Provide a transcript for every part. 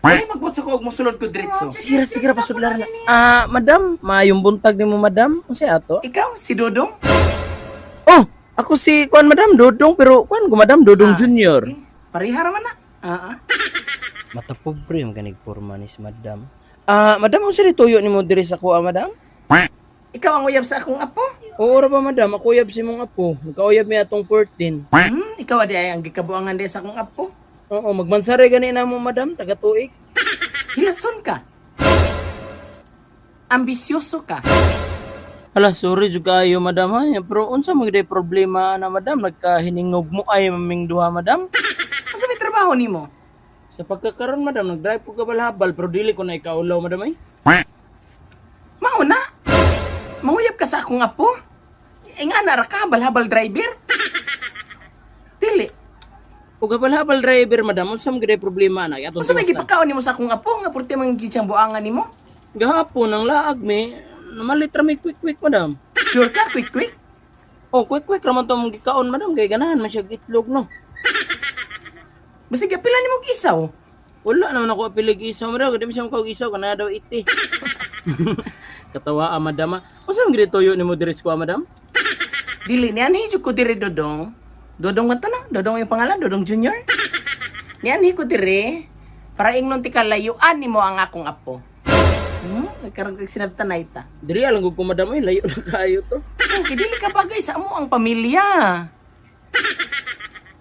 Kaya magbot sa ko, musulod ko diretso. Sige ra pasudlar na. Madam, maayong buntag nimo madam. Unsay ato? Ikaw, si Dodong? Oh, ako si kuan madam Dodong pero kuan ko madam Dodong Junior. Sige. Parihara man na. Mata pobre ang kanig porma ni si madam. Madam unsa tuyo nimo diri sa kuha madam? Ikaw ang uyab sa akong apo? Oo ra ba madam, ako uyab si mong apo. Nagkauyab mi atong 14. Ikaw adi ay ang gikabuangan di sa akong apo? Oo, magmansare gani na mo madam, taga tuig. Hilason ka. Ambisyoso ka. Hala, sorry jud kayo madam ha. Pero unsa man gid problema na madam nagkahiningog mo ay maming duha madam? Asa may trabaho nimo? Sa pagkakaroon madam, nag-drive ko kabal-habal pero dili ko na ikaulaw madam ay. Mauna. Manguyab ka sa akong apo? Nga nara ka, habal-habal driver? Dili. Ug habal-habal driver madam, unsa man gid problema na atong Asa may tiwasan? gipakaon nimo sa akong apo? Nga purti man gid siyang buangan nimo? Gahapon ang laag mi, namalit ra mi quick madam. Sure ka, quick? Oh, quick raman to mong gikaon madam, kay ganahan man siya itlog no. Basta pila nimo gisaw? Wala naman ako apilig isaw madam, kada siya makaw isaw kana daw iti. Katawa madam. Unsa man gid toyo nimo diri sa kuha madam? Dili niyan hijud ko diri Dodong. Dodong nga to no? Dodong yung pangalan, Dodong Junior. Niyan ko diri para ingnon ti kalayuan nimo ang akong apo. Nagkaroon kag sinabtan na ita. Diri alang ko madam ay layo na kayo to. Okay, dili ka bagay sa amo ang pamilya.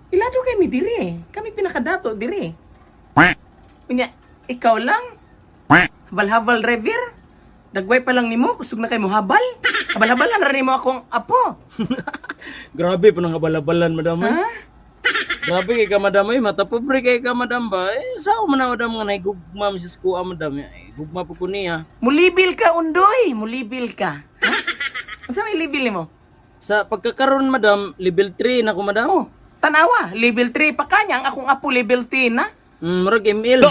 Ilado kay mi diri. Kami pinakadato diri. Unya, ikaw lang? Habal-habal driver? Dagway pa lang nimo, kusog na kay mo habal? Habal-habalan na rin mo akong apo. Grabe po nang abalabalan madam ay. Ha? Grabe kay ka madam ay, mata pobre kay ka madam ba? Eh, sao man na madam nga naigugma mi sa kuha madam. Eh, gugma po ko niya. Mulibil ka, undoy. Mulibil ka. Ha? Masa may libil nimo? Sa pagkakaroon madam, level 3 na ko madam. Oh, tanawa. Level 3 pa kanya. Ang akong apo level 10 na. Murag ML.